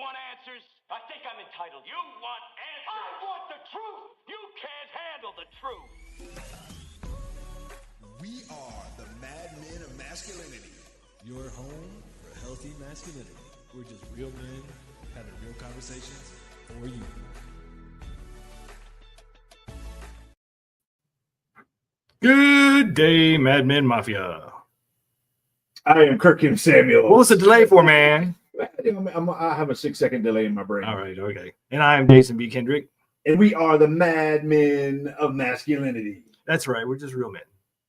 want answers? I think I'm entitled. You want answers? I want the truth. You can't handle the truth. We are the Mad Men of Masculinity. Your home for healthy masculinity. We're just real men having real conversations for you. Good day, Mad Men Mafia. I am Kirk M. Samuel. What was the delay for, man? I have a 6-second delay in my brain. All right, okay. And I'm Jason B. Kendrick. And we are the Mad Men of Masculinity. That's right. We're just real men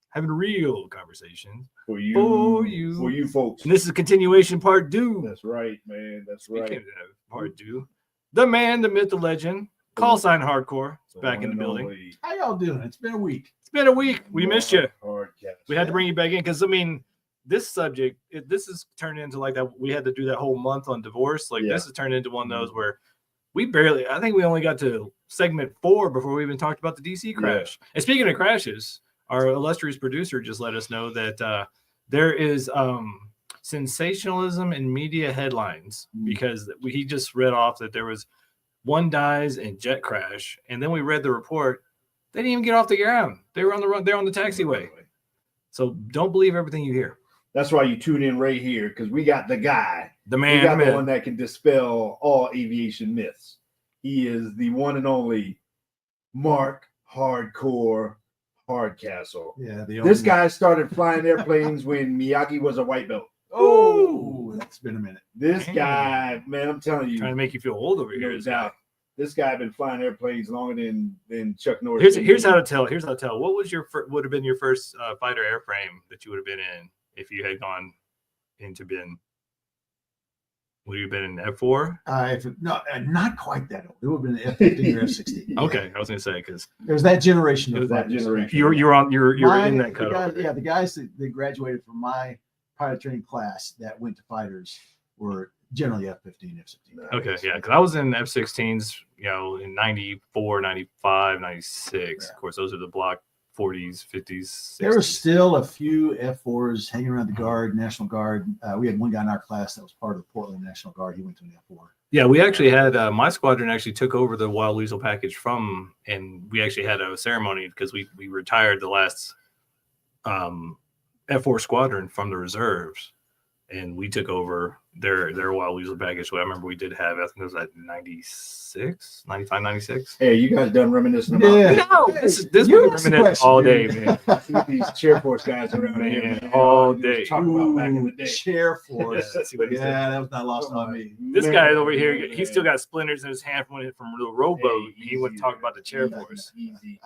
having real conversations For you folks. And this is a continuation part 2. That's right, man. That's Speaking right. of part 2, the man, the myth, the legend, call sign Hardcore, is back in the building. Only How y'all doing? It's been a week. It's been a week. We missed you. Hardcastle. We had to bring you back in because, I mean, this subject, this is turned into like that. We had to do that whole month on divorce. Like, this has turned into one of those where I think we only got to segment 4 before we even talked about the DC crash. And speaking of crashes, our illustrious producer just let us know that there is sensationalism in media headlines because he just read off that there was 1 dies in jet crash. And then we read the report. They didn't even get off the ground. They were on the run. They're on the taxiway. So don't believe everything you hear. That's why you tune in right here, because we got the guy. The man. We got the one that can dispel all aviation myths. He is the one and only Mark Hardcore Hardcastle. Yeah, this guy started flying airplanes when Miyagi was a white belt. Oh, that's been a minute. This guy, man, I'm telling you, Trying to make you feel old over here. no doubt. This guy been flying airplanes longer than Chuck Norris. Here's how to tell. What was would have been your first fighter airframe that you would have been in if you had gone into bin? Would you have been in F4? No, not quite that old. It would have been F-15 or F-16. Okay, I was gonna say because there's that generation. It was that generation. You're in that cutoff. The guys that graduated from my pilot training class that went to fighters were generally F-15, F-16. Okay, yeah, because I was in F-16s, in 94, 95, 96. Yeah. Of course, those are the block 40s, 50s, 60s. There were still a few F4s hanging around the Guard, National Guard. We had one guy in our class that was part of the Portland National Guard. He went to an F4. Yeah, we actually had my squadron actually took over the Wild Weasel package and we actually had a ceremony because we retired the last F4 squadron from the reserves. And we took over their Wild Weasel package. So I remember we did have, I think it was at 96, 95, 96. Hey, you guys done reminiscing about No, this You is reminiscent all day, man. these chair force guys around here, man. All day. Talking about back in the day. Chair force. Yeah, see what he said. That was not lost on me. This guy over here, he's still got splinters in his hand from the rowboat. Hey, he wouldn't talk about the chair easy, force. Easy.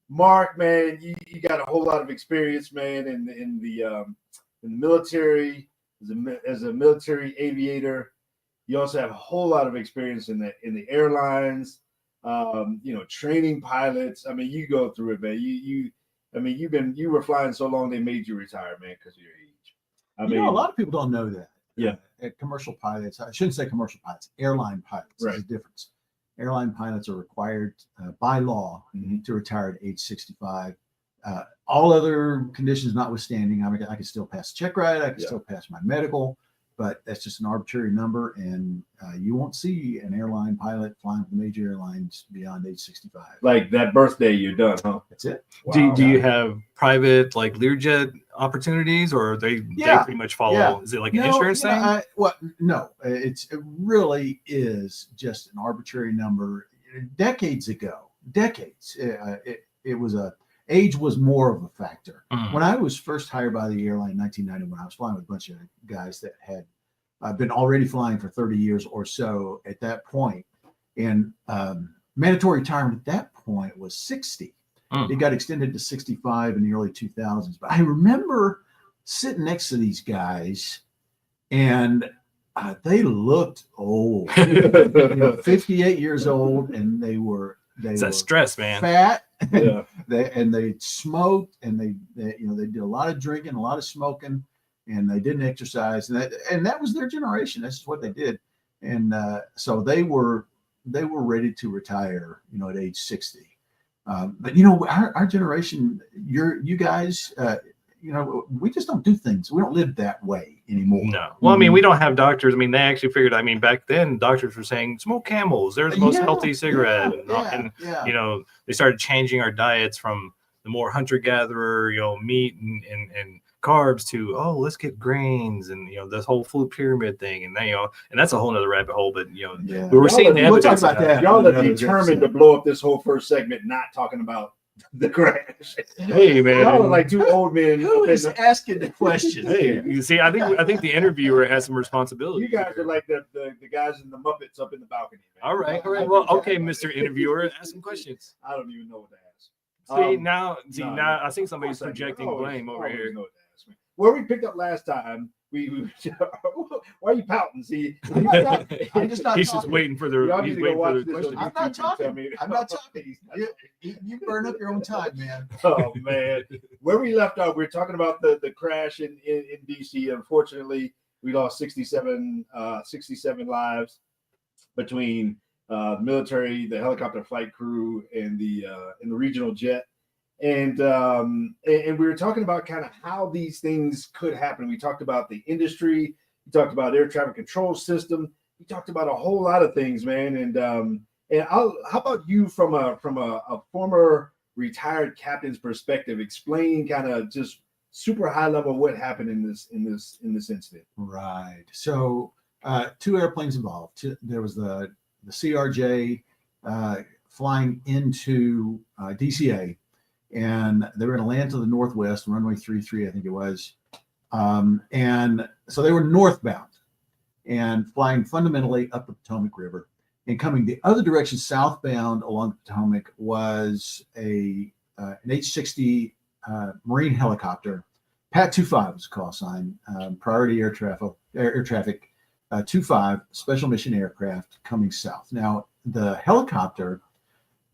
Mark, man, you got a whole lot of experience, man, in the military. As a military aviator, you also have a whole lot of experience in the airlines, training pilots. I mean, you go through it, man. You were flying so long they made you retire, man, because of your age. A lot of people don't know that. Yeah. Commercial pilots, I shouldn't say commercial pilots, airline pilots. Right. There's a difference. Airline pilots are required by law Mm-hmm. to retire at age 65. All other conditions notwithstanding, I can still pass a check ride. I can still pass my medical, but that's just an arbitrary number. And you won't see an airline pilot flying for the major airlines beyond age 65. Like that birthday, you're done, huh? That's it. Wow. Do you have private like Learjet opportunities, or they pretty much follow? Yeah. Is it like an insurance thing? No, it really is just an arbitrary number. Decades ago, it was age was more of a factor. When I was first hired by the airline in 1991, I was flying with a bunch of guys that had been already flying for 30 years or so at that point. And mandatory retirement at that point was 60. It got extended to 65 in the early 2000s. But I remember sitting next to these guys, and they looked old. 58 years old, and they were stress, man. Fat. Yeah. They smoked, and they did a lot of drinking, a lot of smoking, and they didn't exercise, and that was their generation. That's just what they did, and so they were ready to retire, at age 60. But our generation, you guys, we just don't do things. We don't live that way anymore. No. Well, I mean, we don't have doctors. I mean, they actually figured, I mean, back then doctors were saying smoke Camels. They're the most healthy cigarette. And they started changing our diets from the more hunter-gatherer, meat and carbs to, let's get grains and, this whole food pyramid thing. And then, and that's a whole nother rabbit hole, but, we're seeing the evidence. Talk about that. Y'all are determined to blow up this whole first segment, not talking about the crash. Hey, man. Y'all are like two old men. Who is asking the question? Hey, you see, I think the interviewer has some responsibility. You guys are like the guys in the Muppets up in the balcony. Man. All right. Well, okay, Mr. Interviewer, ask some questions. I don't even know what to ask. Now I think somebody's projecting blame over here. Where we picked up last time, we why are you pouting? See, I'm just not. He's just waiting for the. He's waiting for the question. I'm not talking. I'm not talking. You burn up your own time, man. Oh man, where we left off, we were talking about the crash in DC. Unfortunately, we lost 67 lives between the military, the helicopter flight crew, and the regional jet. And we were talking about kind of how these things could happen. We talked about the industry. We talked about air traffic control system. We talked about a whole lot of things, man. And how about you from a former retired captain's perspective, explain kind of just super high level what happened in this incident? Right. So 2 airplanes involved. There was the CRJ flying into DCA. And they were going to land to the northwest, runway 33, I think it was. And so they were northbound and flying fundamentally up the Potomac River. And coming the other direction, southbound along the Potomac, was an H-60 Marine helicopter. PAT 25 was the call sign, priority air traffic 25, special mission aircraft coming south. Now, the helicopter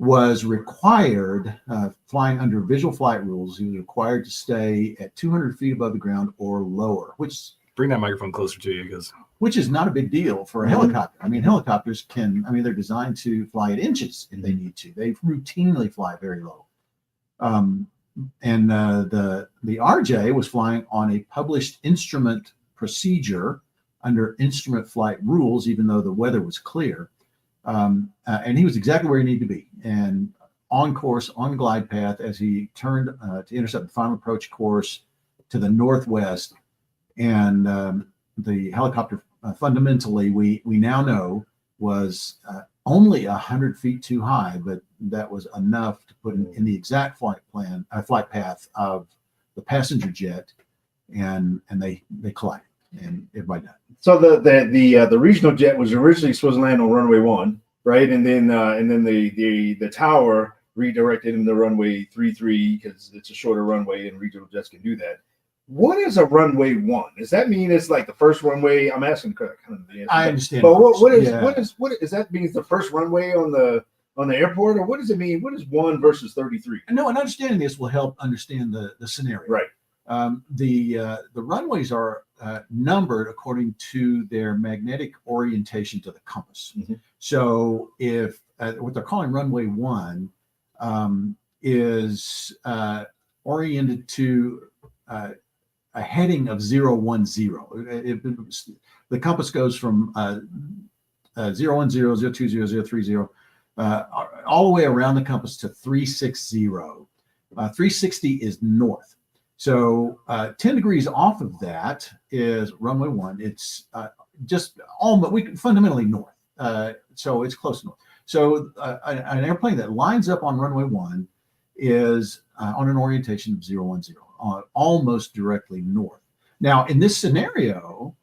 was required, flying under visual flight rules, he was required to stay at 200 feet above the ground or lower, which... Bring that microphone closer to you, because... Which is not a big deal for a helicopter. I mean, helicopters they're designed to fly at inches if they need to. They routinely fly very low. And the RJ was flying on a published instrument procedure under instrument flight rules, even though the weather was clear. And he was exactly where he needed to be, and on course, on glide path as he turned to intercept the final approach course to the northwest. And the helicopter fundamentally, we now know, was only 100 feet too high, but that was enough to put in the exact flight path of the passenger jet, and they collided, and everybody died. So the regional jet was originally supposed to land on runway 1, right? And then the tower redirected him to runway 33 because it's a shorter runway and regional jets can do that. What is a runway 1? Does that mean it's like the first runway? I'm asking kind of the answer. I understand. But what is that means the first runway on the airport, or what does it mean? What is 1 versus 33? No, and understanding this will help understand the scenario. Right. The runways are numbered according to their magnetic orientation to the compass. Mm-hmm. So if what they're calling runway 1 is oriented to a heading of 010. The compass goes from 010, 020, 030, all the way around the compass to 360. 360 is north. So 10 degrees off of that is runway 1. It's just fundamentally north. So it's close north. So an airplane that lines up on runway 1 is on an orientation of 010, almost directly north. Now, in this scenario,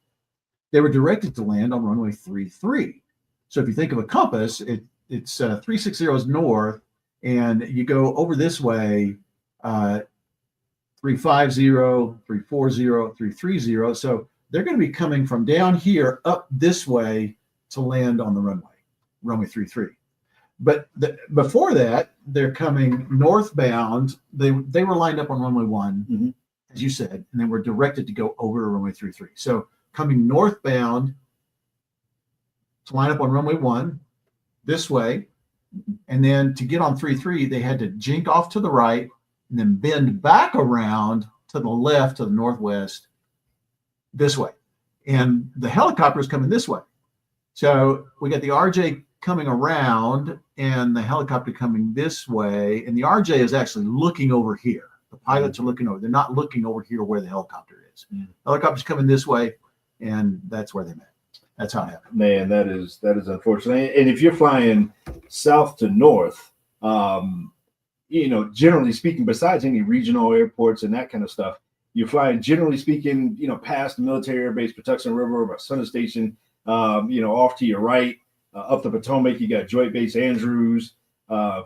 they were directed to land on runway 33. So if you think of a compass, it's 360 is north, and you go over this way, 350, 340, 330. So they're going to be coming from down here up this way to land on the runway 33. But before that, they're coming northbound. They were lined up on runway 1, mm-hmm. as you said, and then were directed to go over to runway 33. So coming northbound to line up on runway 1 this way, and then to get on 33, they had to jink off to the right and then bend back around to the left, to the northwest, this way. And the helicopter is coming this way. So we got the RJ coming around and the helicopter coming this way. And the RJ is actually looking over here. The pilots are looking over. They're not looking over here where the helicopter is. The helicopter's coming this way, and that's where they met. That's how it happened. Man, that is unfortunate. And if you're flying south to north, generally speaking, besides any regional airports and that kind of stuff, you're flying, generally speaking, past the military air base, Patuxent River, or Sutter Station, off to your right, up the Potomac, you got Joint Base Andrews,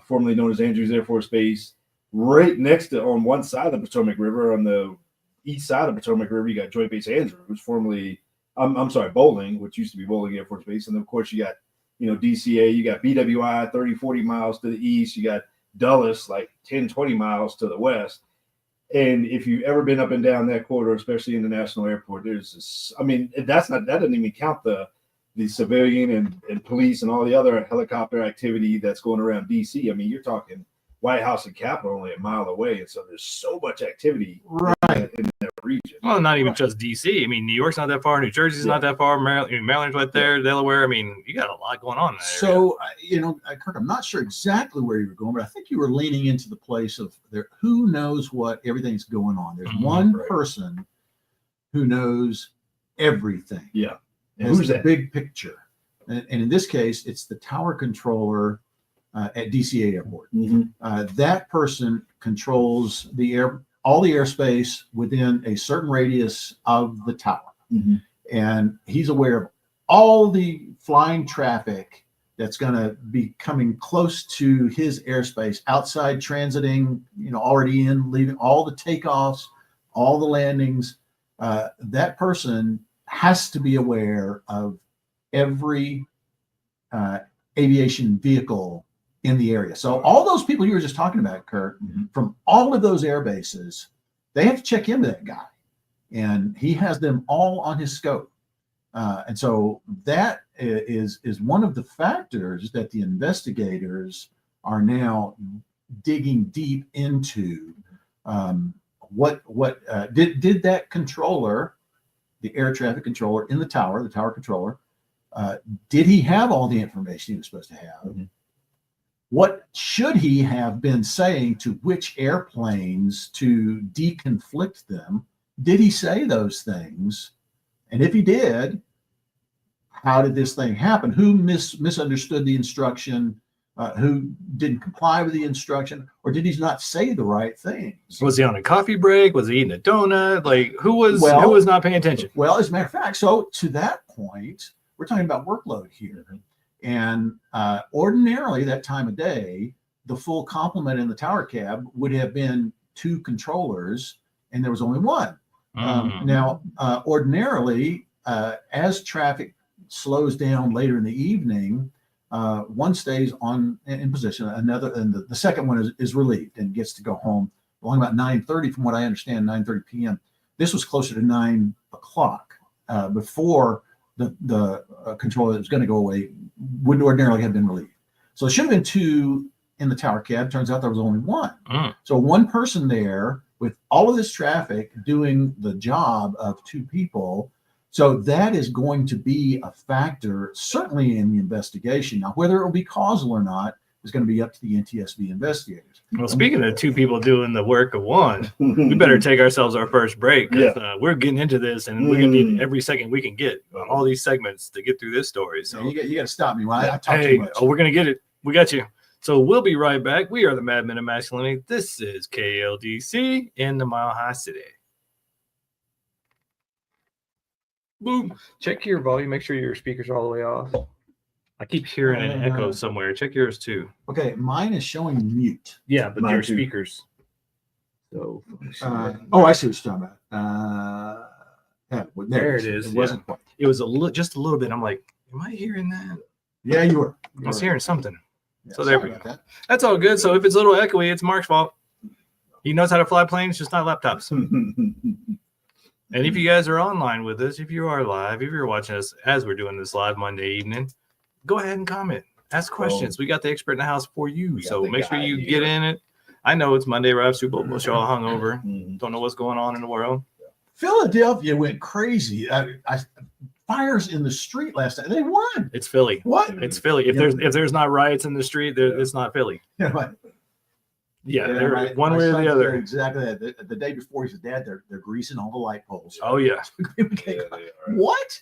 formerly known as Andrews Air Force Base. Right next to, on one side of the Potomac River, on the east side of Potomac River, you got Joint Base Andrews, formerly, Bowling, which used to be Bowling Air Force Base. And then, of course, you got, DCA, you got BWI 30, 40 miles to the east, you got Dulles like 10, 20 miles to the west. And if you've ever been up and down that corridor, especially in the National Airport, there's this, that doesn't even count the civilian and police and all the other helicopter activity that's going around DC. You're talking White House and Capitol only a mile away. And so there's so much activity in that region. Well, not even just DC. New York's not that far. New Jersey's not that far. Maryland's right there. Delaware. You got a lot going on in that So, Kirk, I'm not sure exactly where you were going, but I think you were leaning into the place of there. Who knows what everything's going on? There's one person who knows everything. Yeah. And who's the big picture? And in this case, it's the tower controller at DCA Airport. That person controls all the airspace within a certain radius of the tower. And he's aware of all the flying traffic that's going to be coming close to his airspace, outside, transiting, already in, leaving, all the takeoffs, all the landings. That person has to be aware of every aviation vehicle in the area. So all those people you were just talking about, Kurt, from all of those air bases, they have to check into that guy, and he has them all on his scope. And so that is one of the factors that the investigators are now digging deep into. What did that controller, the air traffic controller in the tower controller, did he have all the information he was supposed to have? What should he have been saying to which airplanes to deconflict them? Did he say those things? And if he did, how did this thing happen? Who misunderstood the instruction? Who didn't comply with the instruction? Or did he not say the right things? Was he on a coffee break? Was he eating a donut? Who was not paying attention? Well, as a matter of fact, so to that point, we're talking about workload here. And ordinarily, that time of day, the full complement in the tower cab would have been 2 controllers, and there was only one. Now, ordinarily, as traffic slows down later in the evening, one stays in position, another, and the second one is relieved and gets to go home along about 9:30, from what I understand, 9:30 p.m. This was closer to 9 o'clock before the controller that was going to go away would ordinarily have been relieved. So it should have been 2 in the tower cab. Turns out there was only 1. So one person there with all of this traffic doing the job of 2 people. So that is going to be a factor, certainly in the investigation. Now, whether it will be causal or not is going to be up to the NTSB investigators. Well, speaking of 2 people doing the work of 1, we better take ourselves our first break. We're getting into this, and we're going to need every second we can get on all these segments to get through this story. So you got to stop me when I talk too much. We're going to get it. We got you. So we'll be right back. We are the Madmen of Masculinity. This is KLDC in the Mile High City. Boom. Check your volume. Make sure your speakers are all the way off. I keep hearing an echo somewhere. Check yours too. Okay, mine is showing mute. Yeah, but your speakers. So, I see what you're talking about. There it is. It wasn't quite. It was just a little bit. I'm like, am I hearing that? Yeah, you were. I was hearing something. Yeah, so there we go. That's all good. So if it's a little echoey, it's Mark's fault. He knows how to fly planes, just not laptops. And if you guys are online with us, if you are live, if you're watching us as we're doing this live Monday evening, go ahead and comment. Ask questions. We got the expert in the house for you. So make sure you get in it. I know it's Monday, right? Super Bowl, most y'all hungover. Mhm. Don't know what's going on in the world. Philadelphia went crazy. Fires in the street last night. They won. It's Philly. What? It's Philly. If there's not riots in the street, it's not Philly. Yeah, right. Yeah, Yeah, they're one way or son's the other. there exactly that. The day before, he said, "Dad, they're greasing all the light poles." Oh yeah. Yeah, they are. What?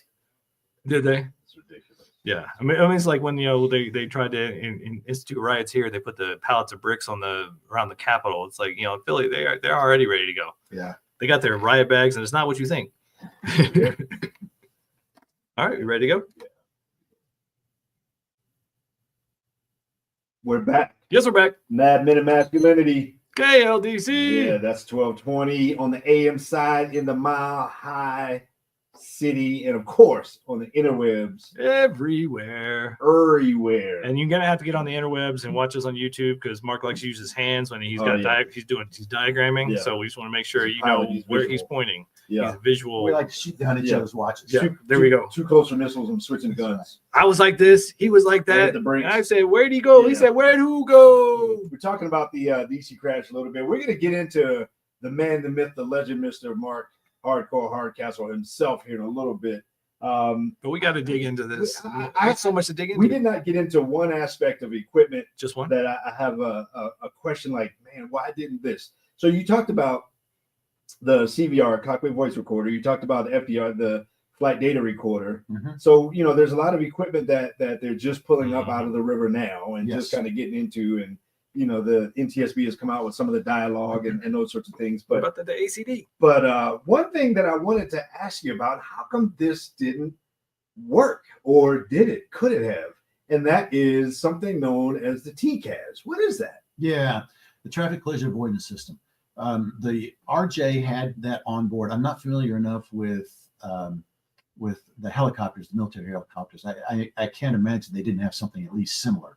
Did they? It's ridiculous. Yeah. I mean, it's like when they tried to institute riots here. They put the pallets of bricks around the Capitol. It's like in Philly, they're already ready to go. Yeah. They got their riot bags, and it's not what you think. All right, you ready to go? We're back. Yes, we're back. Mad Men of Masculinity. KLDC. Yeah, that's 1220 on the AM side in the Mile High City, and of course on the interwebs Everywhere. everywhere. And you're gonna have to get on the interwebs and watch us on YouTube because Mark likes to use his hands when he's got he's diagramming. Yeah. So we just want to make sure Pilot, he's where visual. he's pointing. Yeah, He's visual. We like to shoot down each other's watches. Yeah. There we go. Too close for missiles. I'm switching guns. I was like this. He was like Right that. at the brakes. And I said, "Where'd he go?" He Yeah. said, "Where'd who go?" We're talking about the DC crash a little bit. We're going to get into the man, the myth, the legend, Mr. Mark Hardcore Hardcastle himself here in a little bit. But we got to dig into this. I There's so much to dig into. We did not get into one aspect of equipment Just one. that I have a question like, man, why didn't this? So you talked about the CVR, cockpit voice recorder. You talked about the FDR, the flight data recorder. Mhm. So, there's a lot of equipment that they're just pulling up out of the river now and Yes. just kind of getting into. And, the NTSB has come out with some of the dialogue and those sorts of things. What But about the ACD? one thing that I wanted to ask you about, how come this didn't work, or did it? Could it have? And that is something known as the TCAS. What is that? Yeah, the traffic collision avoidance system. The RJ had that on board. I'm not familiar enough with the helicopters, the military helicopters. I can't imagine they didn't have something at least similar.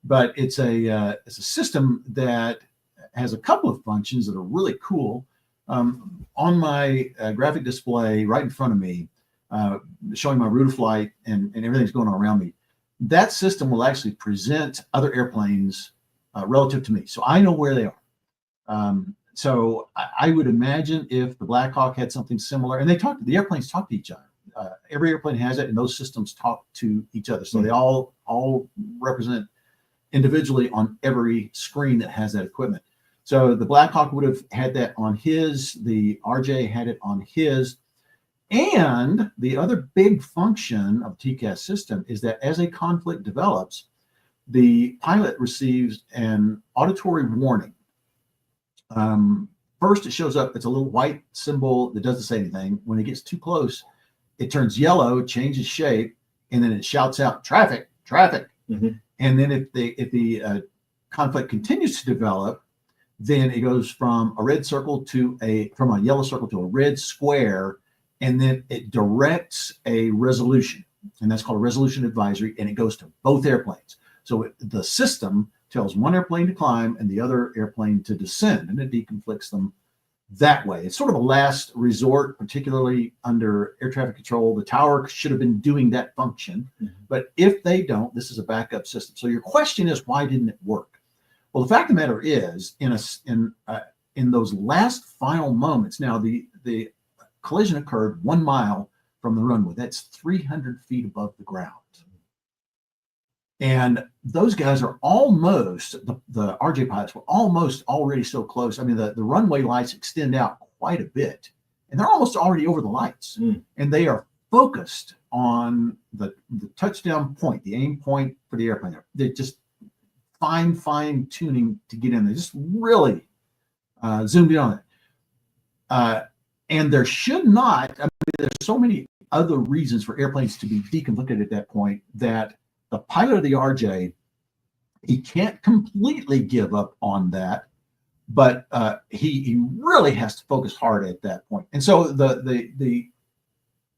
But it's a system that has a couple of functions that are really cool. On my graphic display right in front of me, showing my route of flight and everything's going on around me, that system will actually present other airplanes relative to me. So I know where they are. So I would imagine if the Black Hawk had something similar, and the airplanes talk to each other. Every airplane has it, and those systems talk to each other. So they all represent individually on every screen that has that equipment. So the Black Hawk would have had that on his, the RJ had it on his. And the other big function of the TCAS system is that as a conflict develops, the pilot receives an auditory warning. First, it shows up, it's a little white symbol that doesn't say anything. When it gets too close, it turns yellow, changes shape, and then it shouts out, "Traffic, traffic." Mm-hmm. And then if the conflict continues to develop, then it goes from a red circle from a yellow circle to a red square, and then it directs a resolution, and that's called a resolution advisory, and it goes to both airplanes. So the system tells one airplane to climb and the other airplane to descend, and it deconflicts them that way. It's sort of a last resort, particularly under air traffic control. The tower should have been doing that function, but if they don't, this is a backup system. So your question is, why didn't it work? Well, the fact of the matter is, in those last final moments, now the collision occurred 1 mile from the runway. That's 300 feet above the ground. And those guys are almost, the RJ pilots were almost already so close. I mean, the runway lights extend out quite a bit, and they're almost already over the lights. And they are focused on the touchdown point, the aim point for the airplane. They're just fine tuning to get in there, just really zoomed in on it. And there should not, I mean, there's so many other reasons for airplanes to be deconflicted at that point that the pilot of the RJ, he can't completely give up on that, but he really has to focus hard at that point. And so the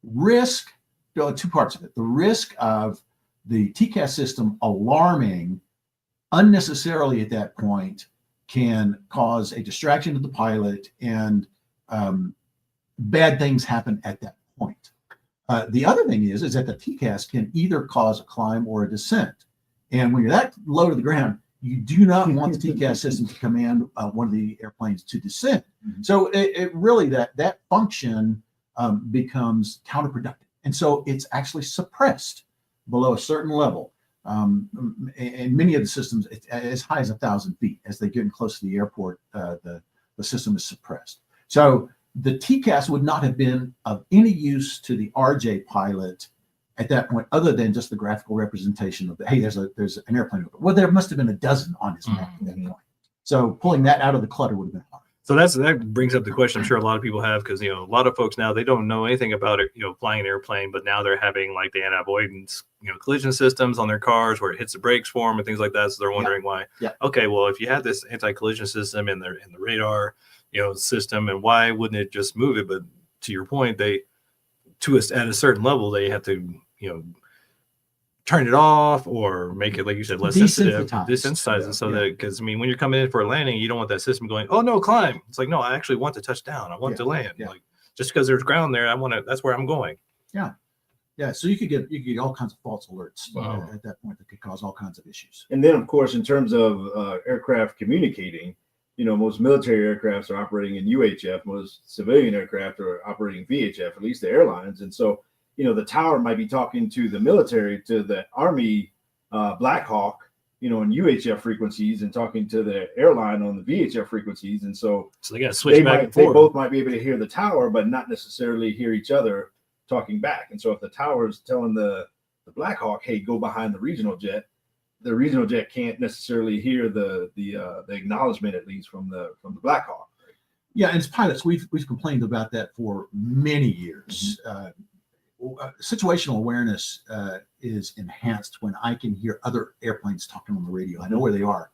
risk, two parts of it, the risk of the TCAS system alarming unnecessarily at that point can cause a distraction to the pilot, and bad things happen at that point. The other thing is that the TCAS can either cause a climb or a descent. And when you're that low to the ground, you do not want the TCAS system to command one of the airplanes to descend. So it really, that function becomes counterproductive. And so it's actually suppressed below a certain level. And many of the systems, as high as 1,000 feet, as they get close to the airport, the system is suppressed. So the TCAS would not have been of any use to the RJ pilot at that point, other than just the graphical representation of hey, there's an airplane. Well, there must have been a dozen on his map at that point. So pulling that out of the clutter would have been hard. So that brings up the question I'm sure a lot of people have, because a lot of folks now, they don't know anything about it, flying an airplane, but now they're having like the anti-avoidance collision systems on their cars where it hits the brakes for them and things like that. So they're wondering why. Yeah. Okay, well, if you have this anti-collision system in the radar system, and why wouldn't it just move it? But to your point, at a certain level, they have to turn it off or make it, like you said, less sensitive, desensitize it, so that, because when you're coming in for a landing, you don't want that system going, oh no, climb. It's like, no, I actually want to touch down. I want to land. Like, just because there's ground there, that's where I'm going. Yeah. So you could get all kinds of false alerts at that point that could cause all kinds of issues. And then, of course, in terms of aircraft communicating, most military aircrafts are operating in UHF. Most civilian aircraft are operating VHF, at least the airlines. And so, the tower might be talking to the military, to the Army Black Hawk, in UHF frequencies, and talking to the airline on the VHF frequencies. And so they got to switch back and forth. They both might be able to hear the tower, but not necessarily hear each other talking back. And so if the tower is telling the Black Hawk, hey, go behind the regional jet can't necessarily hear the acknowledgement, at least from the Black Hawk. Yeah, and as pilots, we've complained about that for many years. Situational awareness is enhanced when I can hear other airplanes talking on the radio. I know where they are.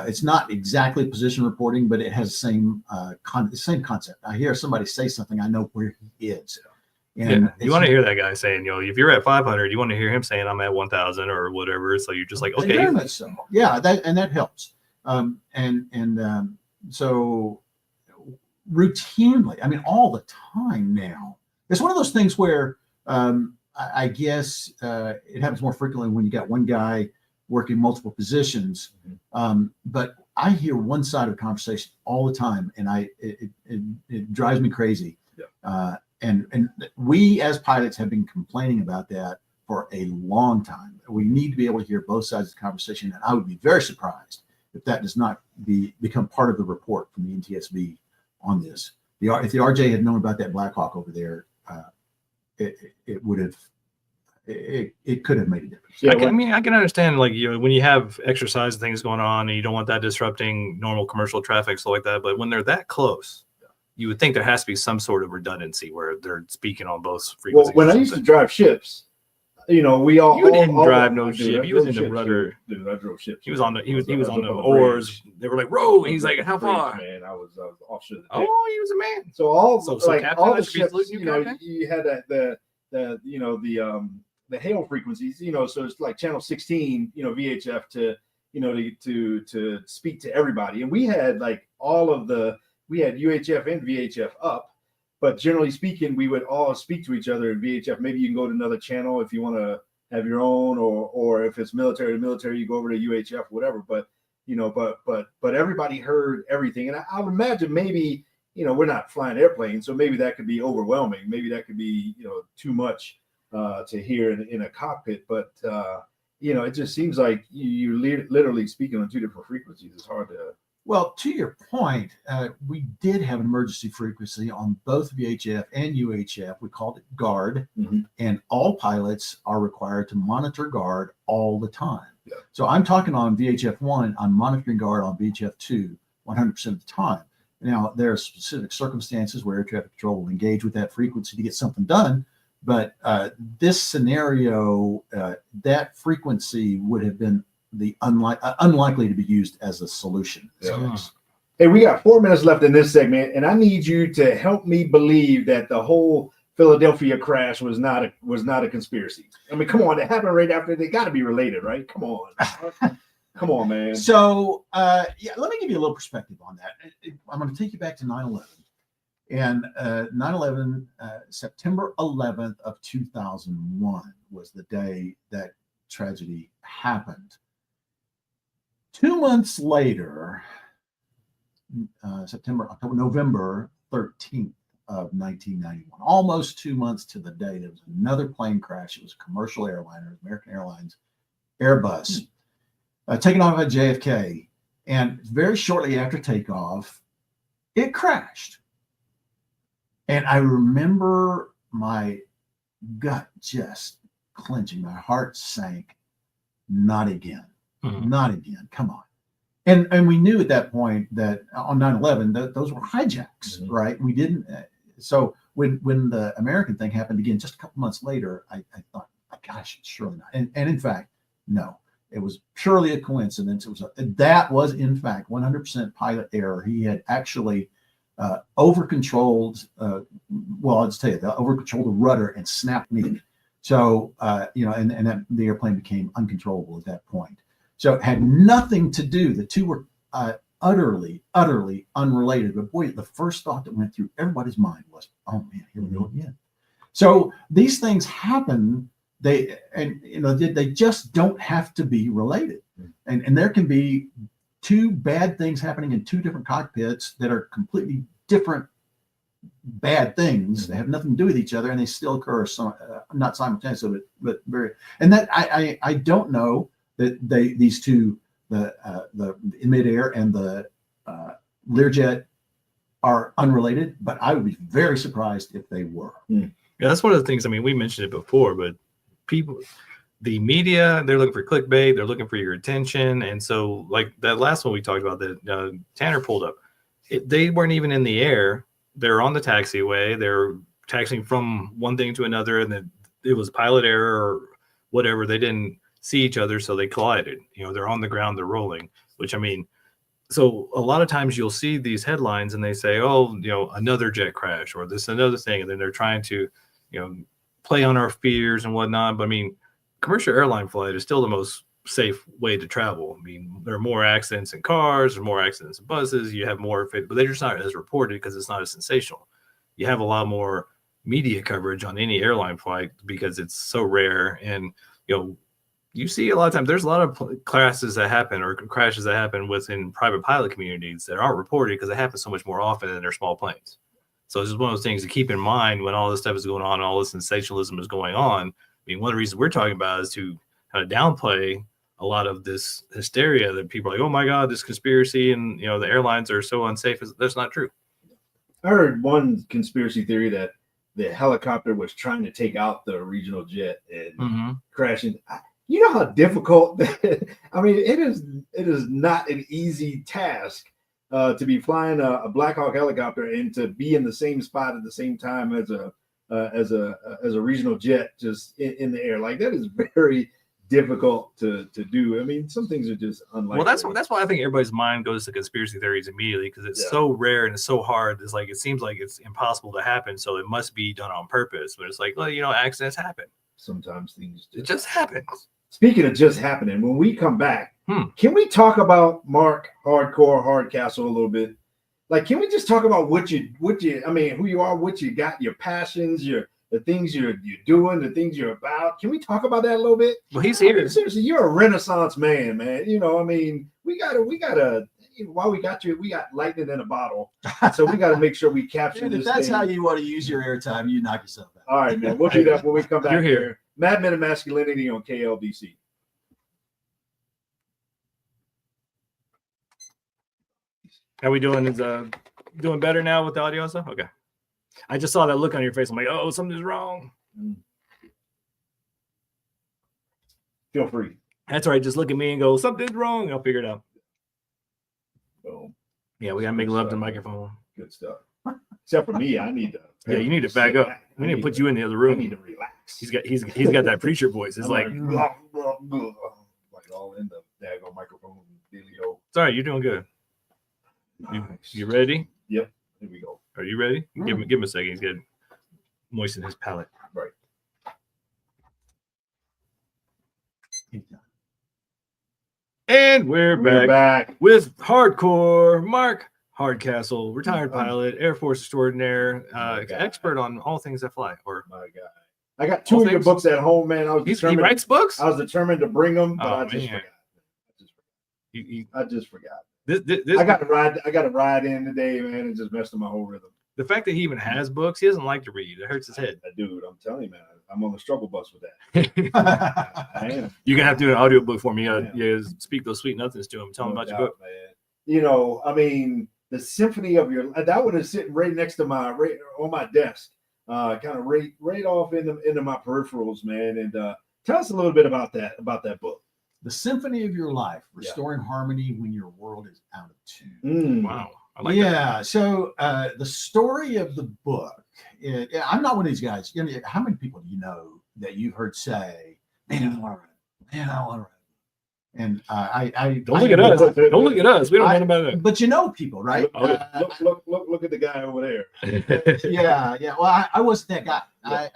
It's not exactly position reporting, but it has the same concept. I hear somebody say something, I know where he is. And you want to hear that guy saying, if you're at 500, you want to hear him saying I'm at 1,000 or whatever. So you're just like, okay. Very much so. Yeah, that helps. So routinely, all the time now, it's one of those things where I guess it happens more frequently when you got one guy working multiple positions. But I hear one side of the conversation all the time, and it drives me crazy. Yeah. And we as pilots have been complaining about that for a long time. We need to be able to hear both sides of the conversation, and I would be very surprised if that does not become part of the report from the NTSB on this. If the RJ had known about that Black Hawk over there, it would have. It could have made a difference. Yeah, I can understand, like, when you have exercise things going on and you don't want that disrupting normal commercial traffic, stuff like that. But when they're that close, you would think there has to be some sort of redundancy where they're speaking on both frequencies. Well, when I used to drive ships, we all. You didn't drive no ship. He was in the rudder. Dude, I drove ships. He was on the oars. They were like, row. He's like, how far? Man, I was offshore. Oh, he was a man. So all the ships, you had the hail frequencies, so it's like channel 16, VHF to speak to everybody. And we had we had UHF and VHF up, but generally speaking, we would all speak to each other in VHF. Maybe you can go to another channel if you want to have your own, or if it's military to military, you go over to UHF, whatever. But, but everybody heard everything. And I would imagine maybe, we're not flying airplanes, so maybe that could be overwhelming. Maybe that could be, too much to hear in a cockpit, but it just seems like you're literally speaking on two different frequencies. It's hard to. Well, to your point, we did have an emergency frequency on both VHF and UHF. We called it guard, and all pilots are required to monitor guard all the time. Yeah. So I'm talking on VHF 1, I'm monitoring guard on VHF 2 100% of the time. Now, there are specific circumstances where air traffic control will engage with that frequency to get something done. But this scenario, that frequency would have been unlikely to be used as a solution. Yeah. Hey, we got 4 minutes left in this segment, and I need you to help me believe that the whole Philadelphia crash was not a conspiracy. I mean, come on, it happened right after. They got to be related, right? Come on. Come on, man. So, let me give you a little perspective on that. I'm going to take you back to 9/11. And 9/11, September 11th of 2001 was the day that tragedy happened. 2 months later, November 13th of 1991, almost 2 months to the day, there was another plane crash. It was a commercial airliner, American Airlines Airbus, taken off at JFK. And very shortly after takeoff, it crashed. And I remember my gut just clenching. My heart sank. Not again. Not again. Come on. And we knew at that point that on 9/11 that those were hijacks, right? We didn't. So when the American thing happened again, just a couple months later, I thought, gosh, surely not. And in fact, no, it was purely a coincidence. That was in fact 100% pilot error. He had actually over-controlled. Well, I'll just tell you, over-controlled the rudder and snapped me. So and the airplane became uncontrollable at that point. So it had nothing to do. The two were utterly unrelated. But boy, the first thought that went through everybody's mind was, "Oh man, here we go again." So these things happen. They just don't have to be related. And there can be two bad things happening in two different cockpits that are completely different bad things. They have nothing to do with each other, and they still occur not simultaneously, but very. And that I don't know that these two, the midair and the Learjet, are unrelated, but I would be very surprised if they were. Yeah, that's one of the things. I mean, we mentioned it before, but people, the media, they're looking for clickbait, they're looking for your attention. And so like that last one we talked about that Tanner pulled up, they weren't even in the air. They're on the taxiway. They're taxiing from one thing to another. And then it was pilot error or whatever. They didn't see each other, so they collided. They're on the ground, they're rolling, which I mean, so a lot of times you'll see these headlines and they say, oh, another jet crash or this, another thing. And then they're trying to, play on our fears and whatnot. But I mean, commercial airline flight is still the most safe way to travel. I mean, there are more accidents in cars, there are more accidents in buses, you have more, but they're just not as reported because it's not as sensational. You have a lot more media coverage on any airline flight because it's so rare. And, you see a lot of times there's a lot of crashes that happen or crashes that happen within private pilot communities that aren't reported because they happen so much more often than their small planes. So it's just one of those things to keep in mind when all this stuff is going on, and all this sensationalism is going on. I mean, one of the reasons we're talking about is to kind of downplay a lot of this hysteria that people are like, oh my God, this conspiracy and, the airlines are so unsafe. That's not true. I heard one conspiracy theory that the helicopter was trying to take out the regional jet and crashing. You know how difficult I mean, it is not an easy task to be flying a Black Hawk helicopter and to be in the same spot at the same time as a regional jet just in the air. Like that is very difficult to do. I mean, some things are just unlikely. Well, that's why I think everybody's mind goes to conspiracy theories immediately, because it's so rare and it's so hard. It's like it seems like it's impossible to happen, so it must be done on purpose. But it's like, well, accidents happen. Sometimes things just happen. Speaking of just happening, when we come back, can we talk about Mark Hardcore Hardcastle a little bit? Like, can we just talk about what you I mean, who you are, what you got, your passions, the things you're doing, the things you're about? Can we talk about that a little bit? Well, he's here. I mean, seriously, you're a Renaissance man, man. I mean, we gotta while we got you, we got lightning in a bottle. So we gotta make sure we capture this. If that's thing. how you want to use your airtime, you knock yourself out. All right, man. We'll do that when we come back. You're here. Mad Men of Masculinity on KLBC. How we doing? Is doing better now with the audio stuff? Okay. I just saw that look on your face. I'm like, oh, something's wrong. Feel free. That's all right. Just look at me and go, something's wrong. I'll figure it out. Boom. Yeah, we gotta make love to the microphone. Good stuff. Except for me, I need to. Yeah, you need to back up. We need to put you in the other room. I need to relax. He's got that preacher voice. It's like all in the daggone microphone dealio. It's all right. You're doing good. You ready? Yep. Here we go. Are you ready? Give him a second. He's gonna moisten his palate. Right. And we're back with Hardcore Mark Hardcastle, retired pilot, Air Force extraordinaire, expert on all things that fly. Or my God, I got two of your books at home, man. He writes books. I was determined to bring them, but I just forgot. I just forgot. This, I got to ride in today, man, and just messed up my whole rhythm. the fact that he even has books, he doesn't like to read. It hurts his head. Dude, I'm telling you, man, I'm on the struggle bus with that. I am. You're gonna have to do an audiobook for me. Yeah. Speak those sweet nothings to him. Tell him No about your doubt, book. man. You know, I mean, the symphony of your that one is sitting right next to on my desk, kind of right off into my peripherals, man. And tell us a little bit about that book. The Symphony of Your Life, Restoring Harmony When Your World is Out of Tune. Wow. I like that. So the story of the book, I'm not one of these guys. You know, how many people do you know that you've heard say, man, I want to write. Man, I want to write. And Don't look at us. Don't look at us. We don't know about it. But you know people, right? Look at the guy over there. Yeah. Well, I wasn't that guy.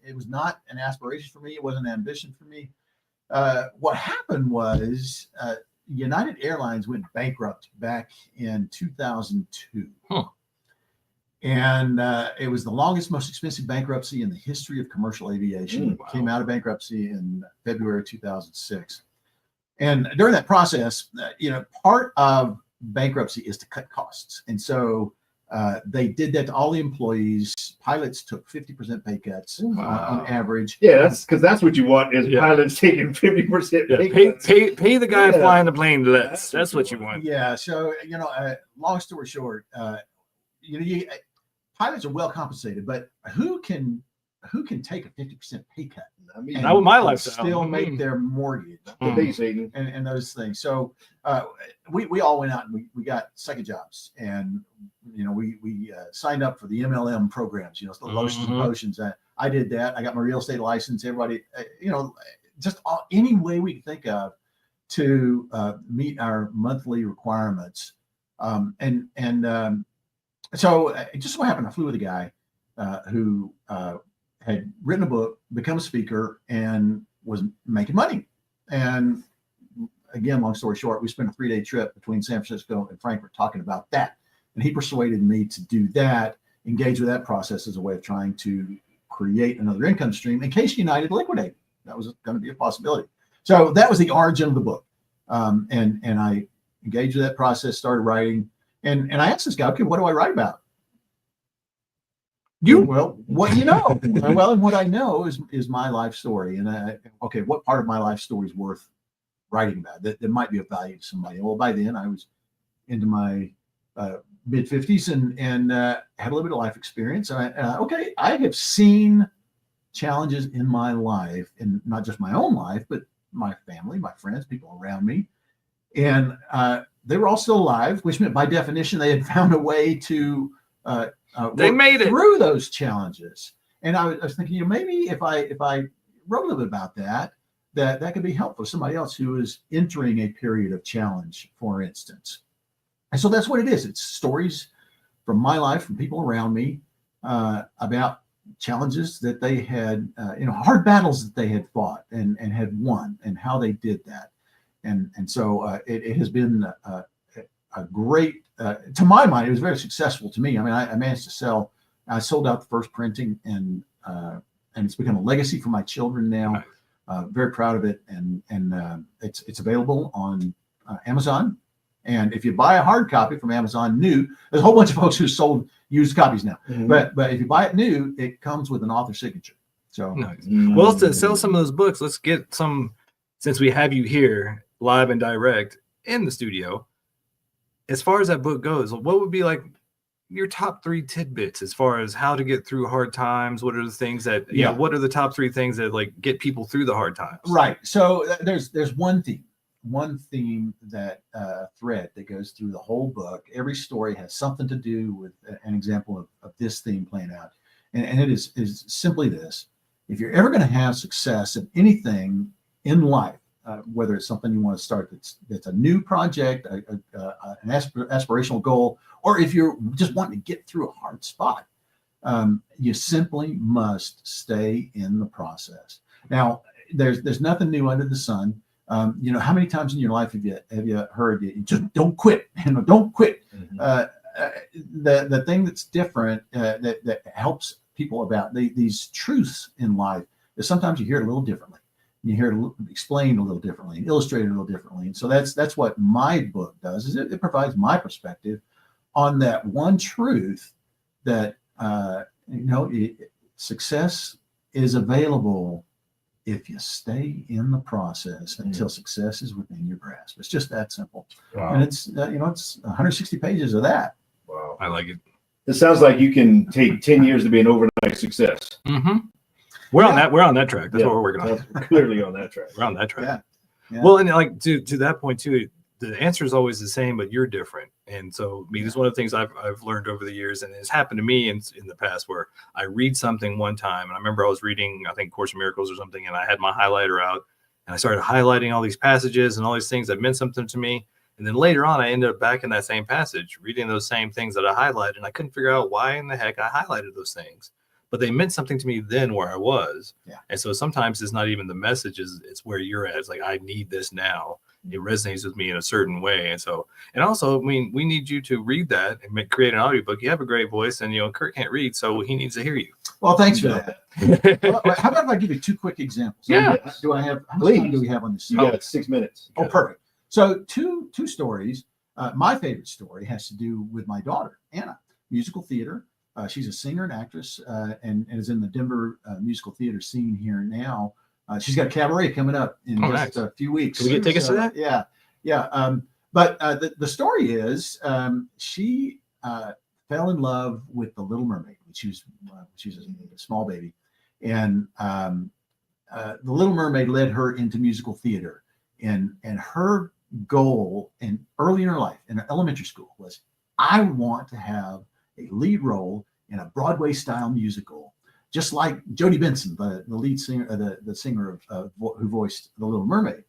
It was not an aspiration for me. It wasn't an ambition for me. What happened was United Airlines went bankrupt back in 2002. And it was the longest, most expensive bankruptcy in the history of commercial aviation. Wow. Came out of bankruptcy in February 2006. And during that process, part of bankruptcy is to cut costs. And so they did that to all the employees. Pilots took 50% pay cuts on average. Yeah, that's because that's what you want is pilots taking 50% pay cuts. Pay the guy flying the plane less. That's what you want. Yeah. So, long story short, pilots are well compensated, but who can take a 50% pay cut? I mean, not with my lifestyle. Still make their mortgage and those things. So we all went out and we got second jobs, and we signed up for the MLM programs. The lotions and potions. I did that. I got my real estate license. Everybody, any way we could think of to meet our monthly requirements. So it just so happened I flew with a guy who had written a book, become a speaker, and was making money. And again, long story short, we spent a 3-day trip between San Francisco and Frankfurt talking about that. And he persuaded me to do that, engage with that process as a way of trying to create another income stream in case United liquidated. That was going to be a possibility. So that was the origin of the book. And I engaged with that process, started writing. And I asked this guy, okay, what do I write about? What you know? Well, and what I know is my life story. And what part of my life story is worth writing about that might be of value to somebody? Well, by then I was into my mid 50s and had a little bit of life experience. And I have seen challenges in my life, and not just my own life, but my family, my friends, people around me, and they were all still alive, which meant by definition they had found a way to. They made it through those challenges, and I was thinking, maybe if I wrote a little bit about that could be helpful to somebody else who is entering a period of challenge, for instance. And so that's what it is. It's stories from my life, from people around me, about challenges that they had, hard battles that they had fought and had won, and how they did that. And so it has been a great, to my mind, it was very successful to me. I mean, I managed to I sold out the first printing, and it's become a legacy for my children now. Very proud of it. And it's available on Amazon. And if you buy a hard copy from Amazon new, there's a whole bunch of folks who sold used copies now. Mm-hmm. But if you buy it new, it comes with an author signature. So, nice. Well, to sell some of those books, let's get some, since we have you here live and direct in the studio. As far as that book goes, what would be like your top 3 tidbits as far as how to get through hard times? What are the things that, what are the top 3 things that like get people through the hard times? Right. So there's one theme that thread that goes through the whole book. Every story has something to do with an example of this theme playing out. And it is simply this: if you're ever going to have success in anything in life, whether it's something you want to start that's a new project, an aspirational goal, or if you're just wanting to get through a hard spot, you simply must stay in the process. Now, there's nothing new under the sun. How many times in your life have you heard you just don't quit? Don't quit. Mm-hmm. The thing that's different that helps people about these truths in life is sometimes you hear it a little differently. You hear it explained a little differently, and illustrated a little differently. And so that's what my book does. Is it provides my perspective on that one truth that success is available if you stay in the process until success is within your grasp. It's just that simple. Wow. And it's it's 160 pages of that. Wow. I like it. It sounds like you can take 10 years to be an overnight success. Mm-hmm. We're on that track. That's what we're working on. Clearly on that track. We're on that track. Yeah. Well, and like to that point too, the answer is always the same, but you're different. And so, I mean, it's one of the things I've learned over the years, and it's happened to me in the past where I read something one time, and I remember I was reading, I think, Course in Miracles or something, and I had my highlighter out, and I started highlighting all these passages and all these things that meant something to me. And then later on, I ended up back in that same passage, reading those same things that I highlighted, and I couldn't figure out why in the heck I highlighted those things. But they meant something to me then where I was. Yeah. And so sometimes it's not even the messages, it's where you're at. It's like, I need this now. It resonates with me in a certain way. And also, I mean, we need you to read that and create an audiobook. You have a great voice, and, Kurt can't read, so he needs to hear you. Well, thanks for that. Well, how about if I give you two quick examples? Yeah. Do I have, how much time do we have on this? You got 6 minutes. Oh, perfect. So two stories. My favorite story has to do with my daughter, Anna, musical theater. She's a singer and actress and is in the Denver musical theater scene here now. She's got a cabaret coming up in just a few weeks. Can we get tickets to that? Yeah. But the story is she fell in love with the Little Mermaid when she was a small baby. And the Little Mermaid led her into musical theater. And her goal early in her life, in elementary school, was, I want to have a lead role in a Broadway style musical, just like Jodie Benson, the lead singer, the singer who voiced the Little Mermaid.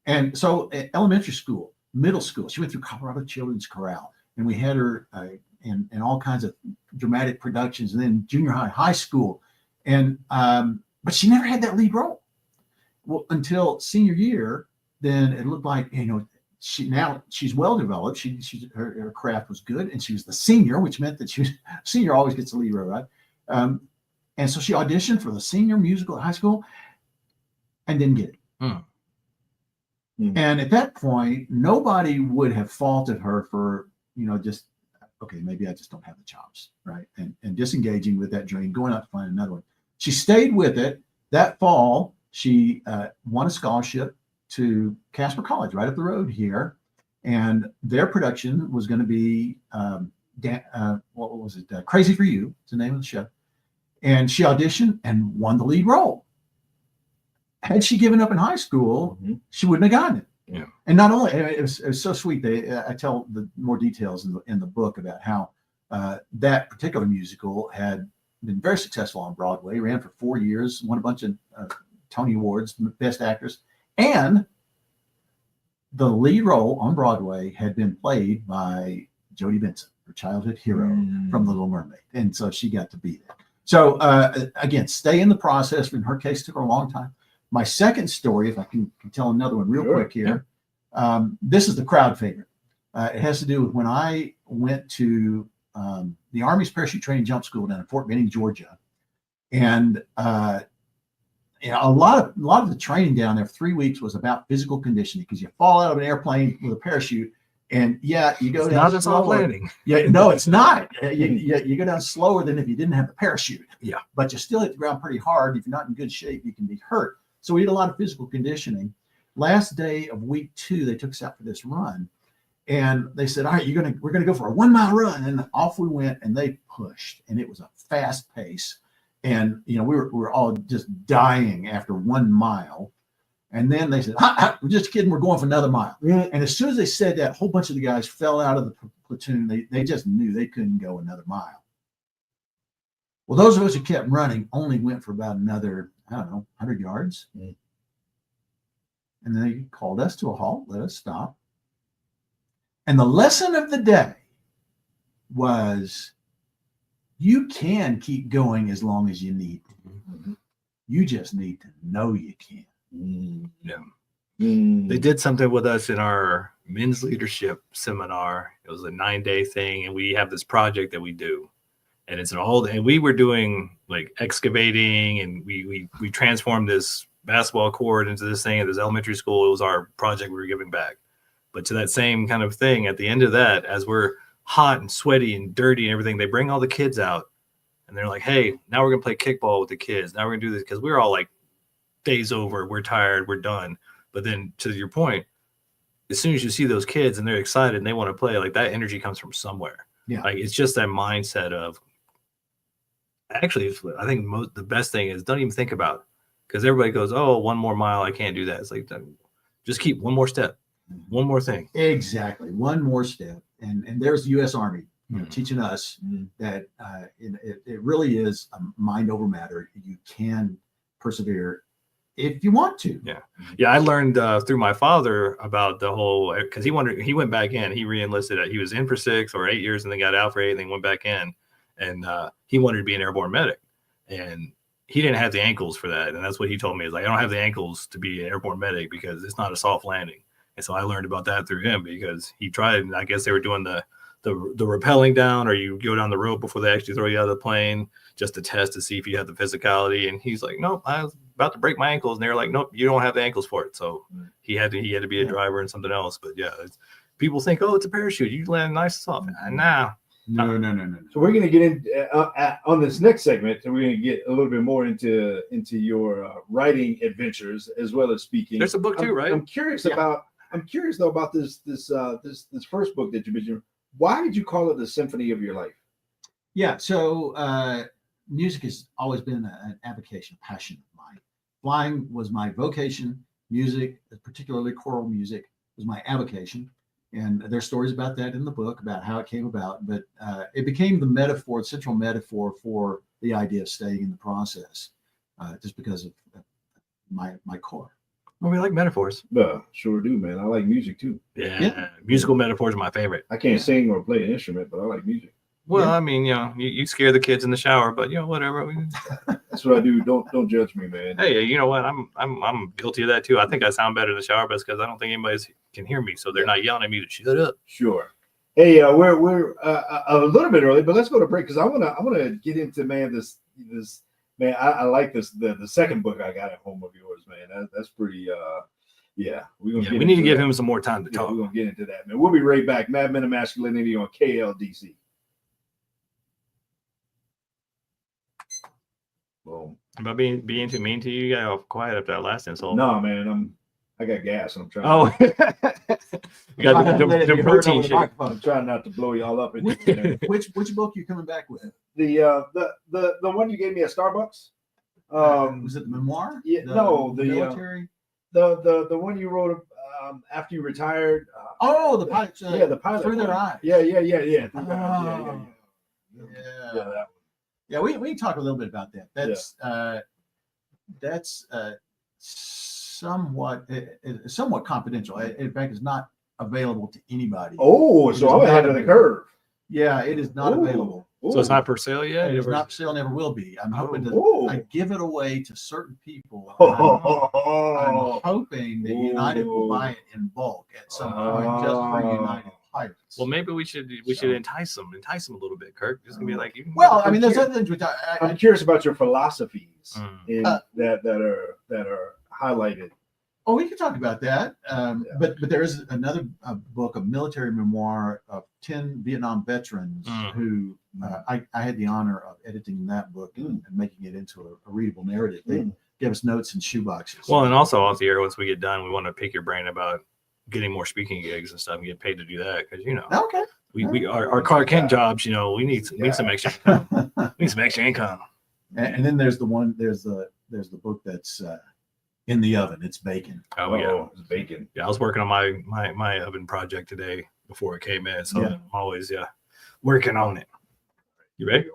And so at elementary school, middle school, she went through Colorado Children's Chorale, and we had her in all kinds of dramatic productions, and then junior high school. And but she never had that lead role. Well, until senior year, then it looked like, she's well developed. Her craft was good, and she was the senior, which meant that senior always gets the lead role, right? And so she auditioned for the senior musical at high school and didn't get it. And at that point, nobody would have faulted her for, just, okay, maybe I just don't have the chops, right? And disengaging with that dream, going out to find another one. She stayed with it. That fall, she won a scholarship to Casper College right up the road here. And their production was going to be, what was it? Crazy for You, it's the name of the show. And she auditioned and won the lead role. Had she given up in high school, she wouldn't have gotten it. Yeah. And not only, it was so sweet. I tell the more details in the book about how that particular musical had been very successful on Broadway, ran for 4 years, won a bunch of Tony Awards, Best Actress. And the lead role on Broadway had been played by Jodie Benson, her childhood hero from The Little Mermaid. And so she got to be there. So again, stay in the process. In her case, took her a long time. My second story, if I can tell another one real quick here. This is the crowd favorite. It has to do with when I went to the Army's Parachute Training Jump School down in Fort Benning, Georgia. And a lot of the training down there for 3 weeks was about physical conditioning, because you fall out of an airplane with a parachute, and you go it's down not just off slower. landing. Yeah, no, it's not. You go down slower than if you didn't have the parachute. Yeah, but you still hit the ground pretty hard. If you're not in good shape, you can be hurt. So we did a lot of physical conditioning. Last day of week 2, they took us out for this run, and they said, "All right, we're gonna go for a 1 mile run." And off we went, and they pushed, and it was a fast pace. And we were all just dying after 1 mile. And then they said, "We're just kidding. We're going for another mile." And as soon as they said that, a whole bunch of the guys fell out of the platoon. They just knew they couldn't go another mile. Well, those of us who kept running only went for about another, 100 yards. And then they called us to a halt, let us stop. And the lesson of the day was, you can keep going as long as you need to. You just need to know you can. Yeah. They did something with us in our men's leadership seminar. It was a 9-day thing, and we have this project that we do. And it's and we were doing like excavating, and we transformed this basketball court into this thing at this elementary school. It was our project we were giving back. But to that same kind of thing, at the end of that, as we're hot and sweaty and dirty and everything, they bring all the kids out and they're like, hey, now we're going to play kickball with the kids. Now we're going to do this because we're all like, day's over, we're tired, we're done. But then to your point, as soon as you see those kids and they're excited and they want to play, like that energy comes from somewhere. Yeah. Like it's just that mindset of actually, I think the best thing is don't even think about it, because everybody goes, oh, 1 more mile, I can't do that. It's like, just keep one more step, one more thing. Exactly. One more step. And there's the U.S. Army, teaching us that it really is a mind over matter. You can persevere if you want to. Yeah. I learned through my father about the whole, because he went back in, he re-enlisted. He was in for 6 or 8 years and then got out for 8 and then went back in, and he wanted to be an airborne medic, and he didn't have the ankles for that. And that's what he told me, is like, I don't have the ankles to be an airborne medic because it's not a soft landing. And so I learned about that through him, because he tried, and I guess they were doing the rappelling down, or you go down the rope before they actually throw you out of the plane just to test to see if you have the physicality. And he's like, nope, I was about to break my ankles. And they were like, nope, you don't have the ankles for it. So he had to be a driver and something else. But yeah, people think, oh, it's a parachute, you land nice and soft. Nah. No. So we're going to get in on this next segment, and we're going to get a little bit more into your writing adventures as well as speaking. There's a book too, right? I'm curious though about this first book that you mentioned. Why did you call it the Symphony of Your Life? Yeah. So music has always been an avocation, a passion of mine. Flying was my vocation. Music, particularly choral music, was my avocation. And there's stories about that in the book, about how it came about. But it became the central metaphor for the idea of staying in the process, just because of my core. Well, we like metaphors. Sure do, man. I like music too. Yeah. Musical metaphors are my favorite. I can't sing or play an instrument, but I like music. Well, I mean, you scare the kids in the shower, but whatever. That's what I do. Don't judge me, man. Hey, you know what? I'm guilty of that too. I think I sound better in the shower, but it's because I don't think anybody can hear me, so they're not yelling at me to shut up. Sure. Hey, we're a little bit early, but let's go to break, because I wanna get into, man, this man. I like this the second book I got at home of yours, man. That's pretty. We need to give him some more time to talk. We're gonna get into that, man. We'll be right back. Mad Men of Masculinity on KLDC. Boom. Am I being too mean to you? You got all quiet after that last insult. No, man. I got gas, and I'm trying. Oh, you got the protein shake. I'm trying not to blow y'all up. Which book are you coming back with? The one you gave me at Starbucks. Was it the memoir? Yeah, the military. The one you wrote after you retired. The pilot. The pilot. Through Their Eyes. Yeah. Yeah, that one. Yeah, we can talk a little bit about that. That's somewhat confidential. In fact, it's not available to anybody. Oh, so I'm ahead of the curve. Yeah, it is not available. So it's not for sale yet? It's not for sale, never will be. I'm hoping I give it away to certain people. I'm hoping that United will buy it in bulk at some point, just for United pilots. Well, maybe we should entice them a little bit, Kirk. It's gonna be like, there's other things we talk. I'm curious about your philosophies that are highlighted. Oh, we can talk about that. But there is another book, a military memoir of 10 Vietnam veterans who I had the honor of editing that book and making it into a readable narrative. They give us notes and shoeboxes. Well, and also off the air, once we get done, we want to pick your brain about getting more speaking gigs and stuff and get paid to do that, because okay. Our Clark Kent jobs, we need some extra income. We need some extra income. And then there's the book that's in the oven. It's bacon. Oh yeah, it's bacon. Yeah, I was working on my oven project today before it came in, so I'm always working on it. You ready?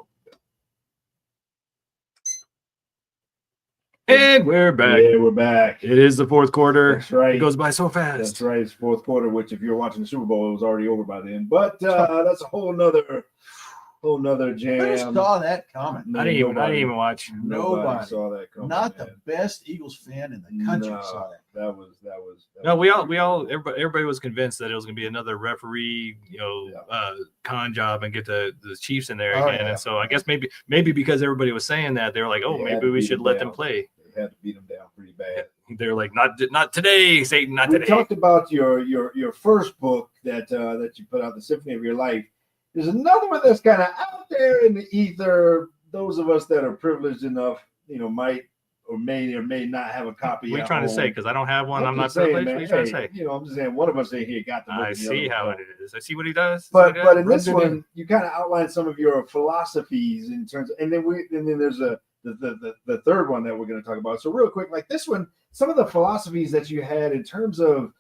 And we're back. Yeah, we're back. It is the fourth quarter. That's right. It goes by so fast. That's right. It's fourth quarter, which if you're watching the Super Bowl, it was already over by then. But that's a whole nother jam. Who saw that coming? I didn't even watch. Nobody saw that coming. Not the best Eagles fan in the country saw that. That was. No, everybody was convinced that it was going to be another referee, con job and get the Chiefs in there again. And so I guess maybe because everybody was saying that, they were like, oh, maybe we should let them play. had to beat them down pretty bad. They're like, not today, Satan, not We today. talked about your first book that you put out, The Symphony of Your Life. There's another one that's kind of out there in the ether. Those of us that are privileged enough, might or may not have a copy. What are you trying to say? Because I don't have one. I'm not just saying, privileged. man, What are you trying to say? I'm just saying one of us in here got the book. I see how it is. I see what he does. But in this one, you kind of outline some of your philosophies in terms of, and then there's the third one that we're going to talk about. So real quick, like this one, some of the philosophies that you had in terms of,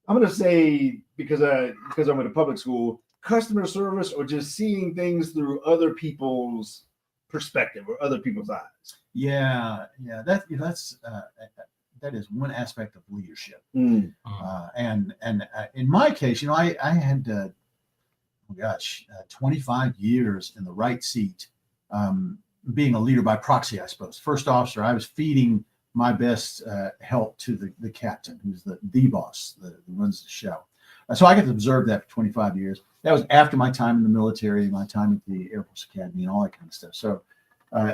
I'm going to say, because I'm in a public school, customer service, or just seeing things through other people's perspective or other people's eyes. Yeah, that is one aspect of leadership. And in my case, I had 25 years in the right seat, being a leader by proxy, I suppose. First officer, I was feeding my best help to the captain, who's the boss, that runs the show. So I got to observe that for 25 years. That was after my time in the military, my time at the Air Force Academy, and all that kind of stuff. So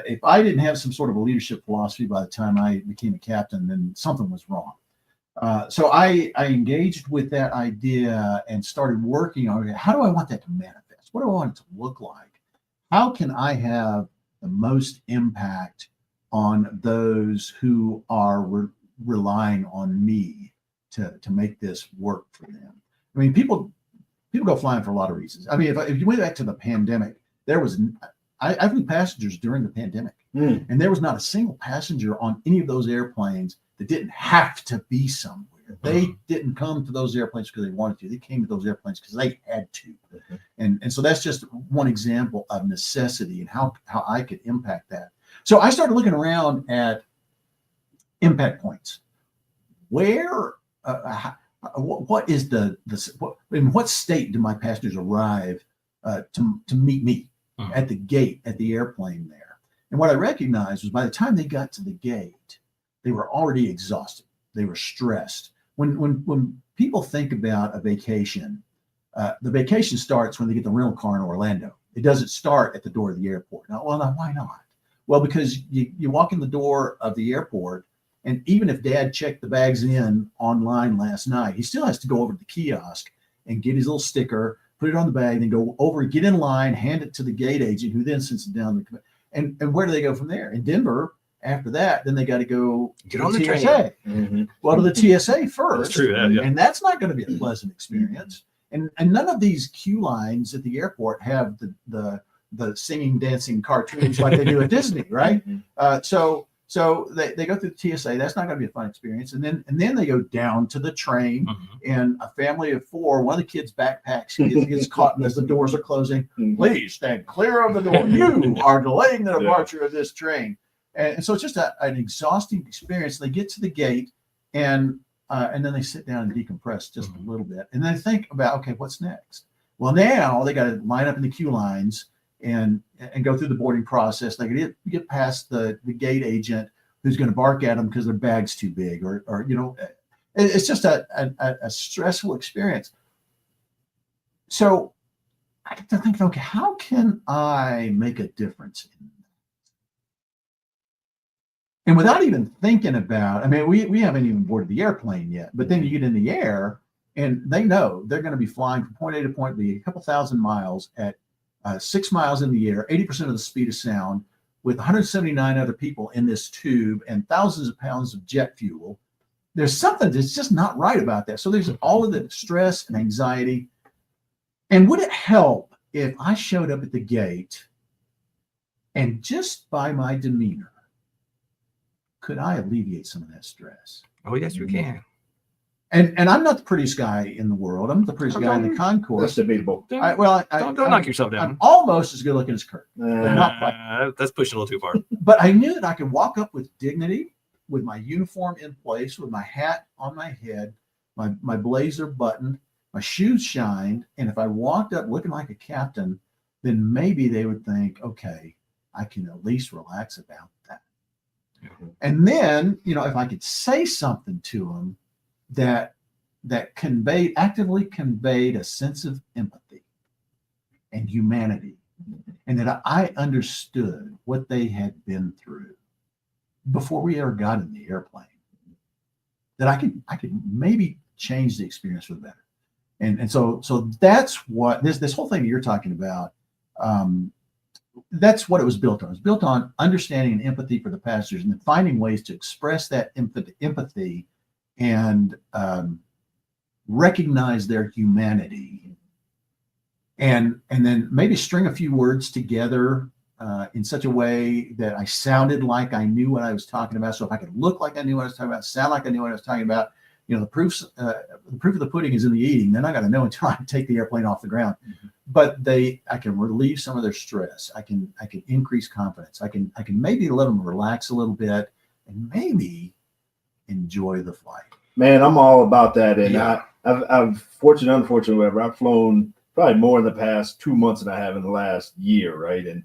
if I didn't have some sort of a leadership philosophy by the time I became a captain, then something was wrong. So I engaged with that idea and started working on it. How do I want that to manifest? What do I want it to look like? How can I have the most impact on those who are relying on me to make this work for them? I mean, people go flying for a lot of reasons. I mean, if you went back to the pandemic, I flew passengers during the pandemic, and there was not a single passenger on any of those airplanes that didn't have to be somewhere. They didn't come to those airplanes because they wanted to. They came to those airplanes because they had to. And so that's just one example of necessity and how I could impact that. So I started looking around at impact points. Where, what is in what state do my passengers arrive to meet me at the gate, at the airplane there? And what I recognized was by the time they got to the gate, they were already exhausted. They were stressed. When people think about a vacation, the vacation starts when they get the rental car in Orlando. It doesn't start at the door of the airport. Now, why not? Well, because you walk in the door of the airport, and even if Dad checked the bags in online last night, he still has to go over to the kiosk and get his little sticker, put it on the bag, then go over, get in line, hand it to the gate agent, who then sends it down. And where do they go from there? In Denver, after that, then they got to go get on the TSA. Well, to the TSA first. That's true, yeah. And that's not going to be a pleasant experience. And none of these queue lines at the airport have the singing, dancing cartoons like they do at Disney, right? So they go through the TSA. That's not going to be a fun experience. And then they go down to the train, and a family of four, one of the kids' backpacks gets caught as the doors are closing. Please stand clear of the door. You are delaying the departure of this train. And so it's just an exhausting experience. They get to the gate, and then they sit down and decompress just a little bit. And then they think about, okay, what's next? Well, now they got to line up in the queue lines and go through the boarding process. They get past the gate agent who's going to bark at them because their bag's too big, or it's just a stressful experience. So I get to think, okay, how can I make a difference in that? And without even thinking about, I mean, we haven't even boarded the airplane yet, but then you get in the air and they know they're going to be flying from point A to point B, a couple thousand miles at 6 miles in the air, 80% of the speed of sound, with 179 other people in this tube and thousands of pounds of jet fuel. There's something that's just not right about that. So there's all of the stress and anxiety. And would it help if I showed up at the gate and just by my demeanor, could I alleviate some of that stress? Oh, yes, you can. And I'm not the prettiest guy in the world. I'm the prettiest guy in the concourse. That's debatable. Don't knock yourself down. I'm almost as good looking as Kurt. But not quite. That's pushing a little too far. But I knew that I could walk up with dignity, with my uniform in place, with my hat on my head, my blazer buttoned, my shoes shined. And if I walked up looking like a captain, then maybe they would think, okay, I can at least relax about that. And then, if I could say something to them that actively conveyed a sense of empathy and humanity, and that I understood what they had been through, before we ever got in the airplane, that I could maybe change the experience for the better. And so that's what this whole thing that you're talking about, that's what it was built on. It was built on understanding and empathy for the passengers, and then finding ways to express that empathy and recognize their humanity, and then maybe string a few words together in such a way that I sounded like I knew what I was talking about. So if I could look like I knew what I was talking about, sound like I knew what I was talking about, the proof of the pudding is in the eating. They're not going to know until I take the airplane off the ground. Mm-hmm. But I can relieve some of their stress. I can increase confidence. I can maybe let them relax a little bit and maybe enjoy the flight. Man, I'm all about that. And I've fortunate, unfortunate, whatever. I've flown probably more in the past 2 months than I have in the last year, right? And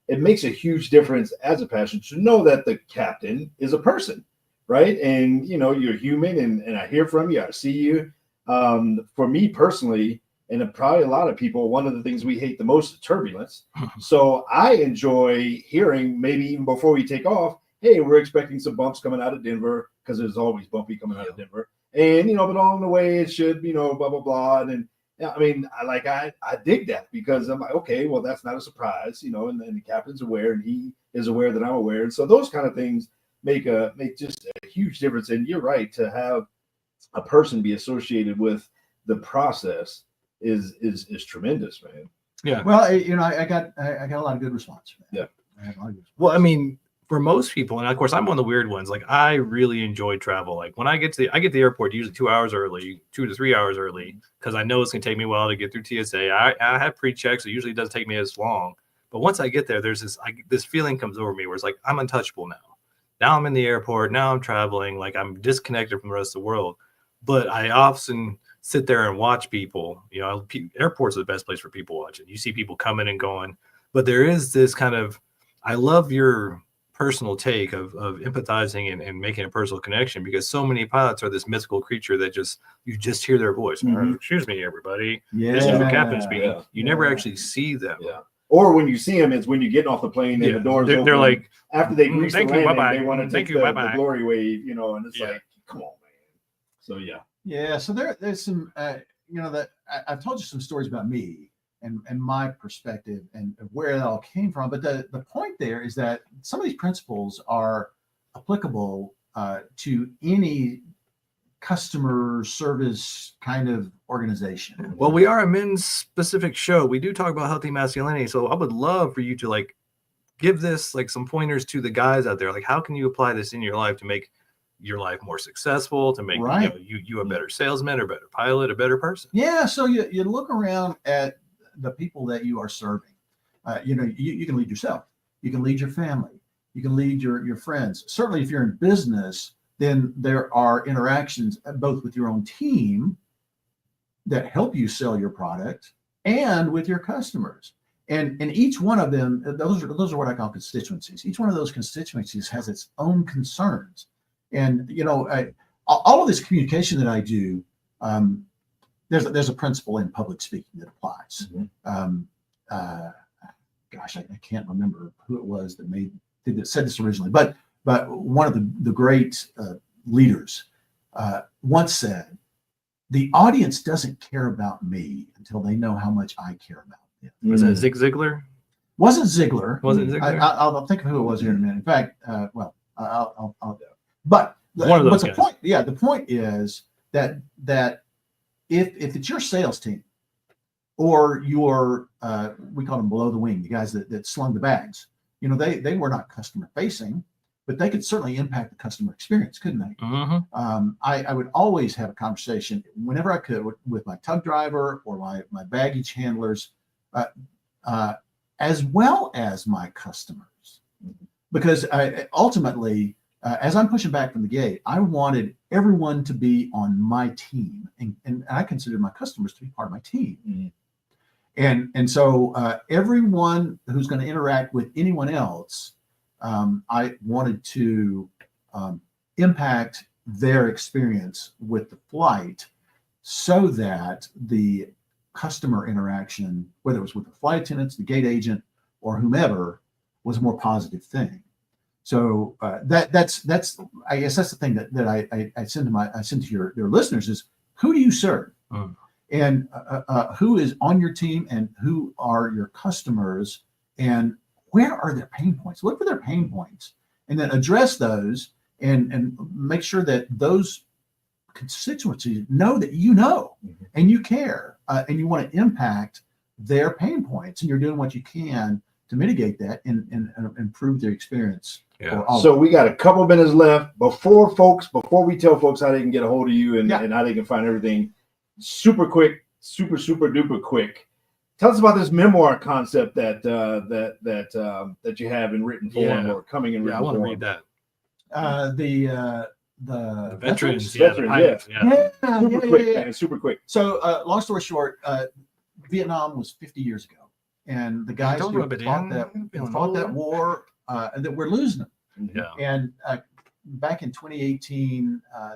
it makes a huge difference as a passenger to know that the captain is a person, right? And you're human, and I hear from you, I see you. For me personally, and probably a lot of people, one of the things we hate the most is turbulence. So I enjoy hearing, maybe even before we take off, hey, we're expecting some bumps coming out of Denver, because there's always bumpy coming out of Denver. And, but along the way it should, blah, blah, blah. And then, I mean, I dig that, because I'm like, okay, well, that's not a surprise, and the captain's aware, and he is aware that I'm aware. And so those kind of things make just a huge difference. And you're right, to have a person be associated with the process is tremendous, man. Yeah. Well, I got a lot of good response. Yeah. Well, I mean, for most people, and of course I'm one of the weird ones, like I really enjoy travel. Like when I get to the airport usually 2 hours early, 2 to 3 hours early, because I know it's gonna take me a while to get through TSA. I have pre-checks, so it usually doesn't take me as long. But once I get there, there's this feeling comes over me where it's like I'm untouchable now. Now I'm in the airport, now I'm traveling, like I'm disconnected from the rest of the world. But I often sit there and watch people. Airports are the best place for people watching. You see people coming and going, but there is this kind of, I love your personal take of empathizing and making a personal connection, because so many pilots are this mythical creature that you just hear their voice. Mm-hmm. Excuse me, everybody. Yeah. This is the captain speaking. Yeah. You never actually see them. Yeah. Or when you see them, it's when you're getting off the plane and the doors open. They're like, after they grease the landing, they want to take the glory wave, and it's like, come on, man. So yeah. So there's some, that I've told you some stories about me and my perspective and where it all came from. But the point there is that some of these principles are applicable to any customer service kind of organization. Well, we are a men's specific show. We do talk about healthy masculinity. So I would love for you to give this some pointers to the guys out there. Like, how can you apply this in your life to make your life more successful, to make you a better salesman, or better pilot, a better person? Yeah. So you look around at the people that you are serving. You can lead yourself. You can lead your family. You can lead your friends. Certainly, if you're in business, then there are interactions both with your own team that help you sell your product and with your customers. And each one of them, those are what I call constituencies. Each one of those constituencies has its own concerns. And all of this communication that I do, there's a principle in public speaking that applies. Mm-hmm. Gosh, I can't remember who it was that said this originally, but one of the great leaders once said, "The audience doesn't care about me until they know how much I care about them." Was that Zig Ziglar? Wasn't Ziglar? Wasn't Ziglar? I'll think of who it was here in a minute. In fact, I'll but one of those guys. The point is that if it's your sales team or your we call them below the wing, the guys that slung the bags, they were not customer facing, but they could certainly impact the customer experience, couldn't they? Mm-hmm. I would always have a conversation whenever I could with my tug driver or my baggage handlers, as well as my customers, because ultimately, as I'm pushing back from the gate, I wanted everyone to be on my team, and I consider my customers to be part of my team. Mm-hmm. And so everyone who's going to interact with anyone else, I wanted to impact their experience with the flight, so that the customer interaction, whether it was with the flight attendants, the gate agent, or whomever, was a more positive thing. So that's I guess that's the thing that I send to your listeners is, who do you serve, and who is on your team, and who are your customers, and where are their pain points? Look for their pain points, and then address those, and make sure that those constituencies know that and you care, and you want to impact their pain points, and you're doing what you can to mitigate that and improve their experience. Yeah. So we got a couple minutes left before we tell folks how they can get a hold of you and how they can find everything. Super quick, super duper quick. Tell us about this memoir concept that you have in written form or coming in written form. I want to read that. The veterans. Super quick. So long story short, Vietnam was 50 years ago, and the guys who fought that war, and that we're losing them. Yeah. And back in 2018, a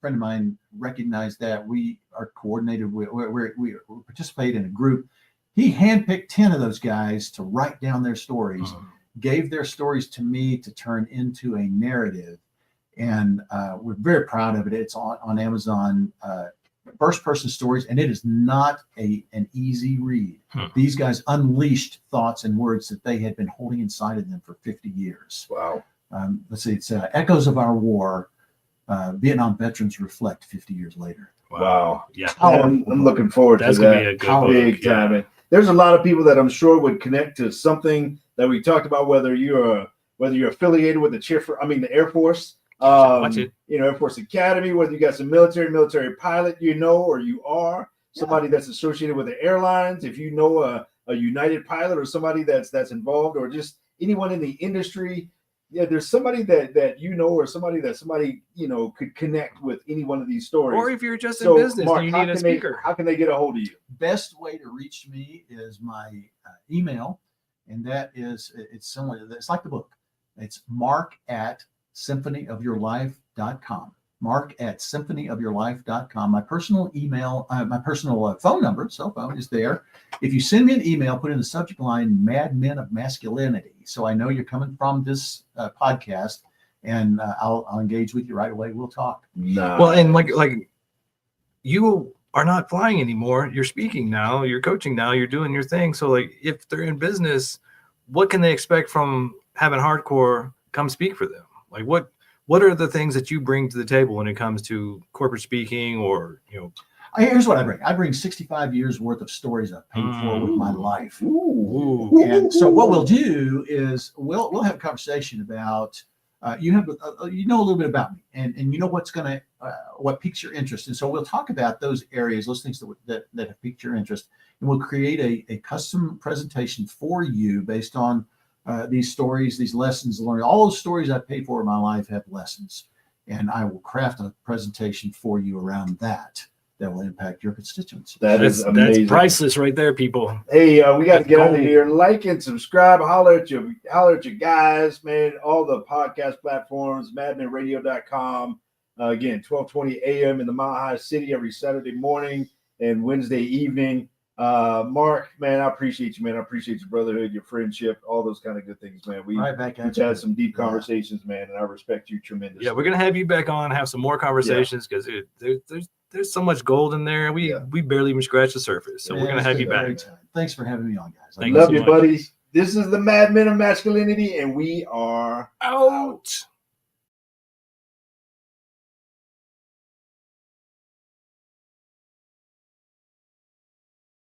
friend of mine recognized that we are coordinated. We participate in a group. He handpicked 10 of those guys to write down their stories, gave their stories to me to turn into a narrative. And we're very proud of it. It's on Amazon, first person stories, and it is not an easy read. These guys unleashed thoughts and words that they had been holding inside of them for 50 years. Wow. Let's see, it's Echoes of Our War. Vietnam veterans reflect 50 years later. Wow. Yeah. I'm looking forward to that. That's going to be a good big time. Yeah. There's a lot of people that I'm sure would connect to something that we talked about, whether you're affiliated with the Air Force. Watch it. Air Force Academy, whether you got some military pilot, or you are somebody that's associated with the airlines. If you know a United pilot or somebody that's involved, or just anyone in the industry, there's somebody that or somebody could connect with any one of these stories. Or if you're just in business, Mark, and you need a speaker. How can they get a hold of you? Best way to reach me is my email, and that is, it's similar. It's like the book. It's mark@symphonyofyourlife.com. mark@symphonyofyourlife.com. My personal email, my personal phone number, cell phone, is there. If you send me an email, put in the subject line "Mad Men of Masculinity," so I know you're coming from this podcast, and I'll engage with you right away. We'll talk. Nice. Well, and like you are not flying anymore. You're speaking now. You're coaching now. You're doing your thing. So like, if they're in business, what can they expect from having Hardcore come speak for them? Like what are the things that you bring to the table when it comes to corporate speaking, or Here's what I bring. I bring 65 years worth of stories I've paid for with my life. Ooh. And so what we'll do is we'll have a conversation about you know a little bit about me, and you know what piques your interest, and so we'll talk about those areas, those things that have piqued your interest, and we'll create a custom presentation for you based on these stories, these lessons learned. All those stories I paid for in my life have lessons, and I will craft a presentation for you around that will impact your constituents. That's amazing. That's priceless right there, people. Hey, we got to get out of here. Like and subscribe. Holler at your guys, man. All the podcast platforms, madmenradio.com. Again, 12:20 a.m. in the Mile High City every Saturday morning and Wednesday evening. Mark, man, I appreciate you, man. I appreciate your brotherhood, your friendship, all those kind of good things, man. We've had some deep conversations, man, and I respect you tremendously. Yeah, we're gonna have you back on, have some more conversations, because there's so much gold in there. We barely even scratched the surface. So we're gonna have you back. Thanks for having me on, guys. Love you, buddies. This is the Mad Men of Masculinity, and we are out.